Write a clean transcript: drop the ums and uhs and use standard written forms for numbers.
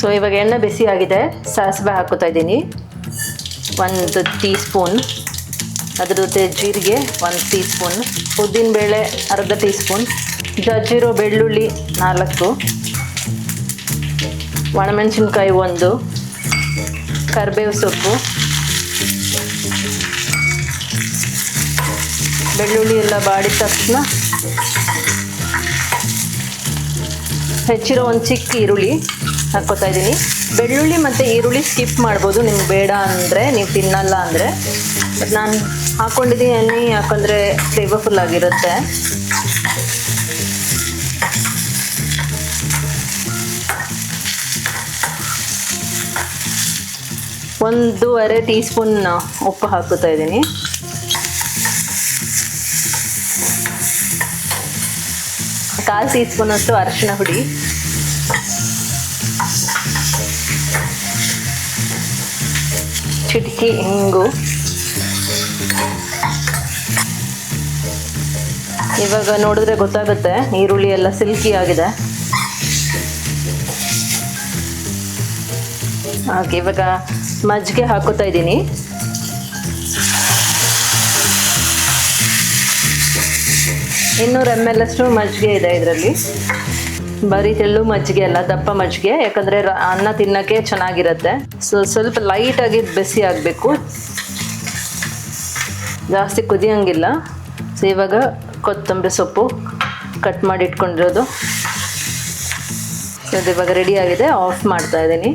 So ಇವಾಗ ಎಣ್ಣೆ ಬಿಸಿ ಆಗಿದೆ, ಸಾಸಿವೆ ಹಾಕೋತಾ ಇದ್ದೀನಿ 1 ಟೀ ಸ್ಪೂನ್, ಅದ್ರ ಜೊತೆ ಜೀರಿಗೆ 1 ಟೀ ಸ್ಪೂನ್, ಉದ್ದಿನಬೇಳೆ ಅರ್ಧ ಟೀ ಸ್ಪೂನ್, ಜಜ್ಜಿರೋ ಬೆಳ್ಳುಳ್ಳಿ 4, ಒಣಮೆಣಸಿನ್ಕಾಯಿ 1, ಕರಿಬೇವು ಸೊಪ್ಪು, ಬೆಳ್ಳುಳ್ಳಿ ಎಲ್ಲ ಬಾಡಿದ ತಕ್ಷಣ ಹೆಚ್ಚಿರೋ ಒಂದು ಚಿಕ್ಕ ಈರುಳ್ಳಿ ಹಾಕ್ಕೋತಾ ಇದ್ದೀನಿ. ಬೆಳ್ಳುಳ್ಳಿ ಮತ್ತು ಈರುಳ್ಳಿ ಸ್ಕಿಪ್ ಮಾಡ್ಬೋದು ನಿಮ್ಗೆ ಬೇಡ ಅಂದರೆ, ನೀವು ತಿನ್ನಲ್ಲ ಅಂದರೆ. ಬಟ್ ನಾನು ಹಾಕ್ಕೊಂಡಿದ್ದೀನಿ ಯಾಕಂದರೆ ಫ್ಲೇವರ್ಫುಲ್ ಆಗಿರುತ್ತೆ. ಒಂದೂವರೆ ಟೀ ಸ್ಪೂನ್ ಉಪ್ಪು ಹಾಕೋತಾ ಇದ್ದೀನಿ. ಕಾಲು ಟೀ ಸ್ಪೂನ್ ಅಷ್ಟು ಅರಿಶಿನ ಹುಡಿ, ಚಿಟಿಕೆ ಹಿಂಗು. ಇವಾಗ ನೋಡಿದ್ರೆ ಗೊತ್ತಾಗುತ್ತೆ ಈರುಳ್ಳಿ ಎಲ್ಲ ಸಿಲ್ಕಿ ಆಗಿದೆ. ಹಾಗೆ ಇವಾಗ ಮಜ್ಜಿಗೆ ಹಾಕೋತಾ ಇದ್ದೀನಿ. ಇನ್ನೂರು ml ಅಷ್ಟು ಮಜ್ಜಿಗೆ ಇದೆ ಇದರಲ್ಲಿ. ಬರೀ ತೆಳ್ಳು ಮಜ್ಜಿಗೆ ಅಲ್ಲ, ದಪ್ಪ ಮಜ್ಜಿಗೆ, ಯಾಕಂದರೆ ಅನ್ನ ತಿನ್ನೋಕ್ಕೆ ಚೆನ್ನಾಗಿರುತ್ತೆ. ಸೊ ಸ್ವಲ್ಪ ಲೈಟಾಗಿ ಬಿಸಿ ಆಗಬೇಕು, ಜಾಸ್ತಿ ಕುದಿಯೋಂಗಿಲ್ಲ. ಸೊ ಇವಾಗ ಕೊತ್ತಂಬರಿ ಸೊಪ್ಪು ಕಟ್ ಮಾಡಿ ಇಟ್ಕೊಂಡಿರೋದು, ಸೊ ಅದು ಇವಾಗ ರೆಡಿ ಆಗಿದೆ. ಆಫ್ ಮಾಡ್ತಾ ಇದ್ದೀನಿ.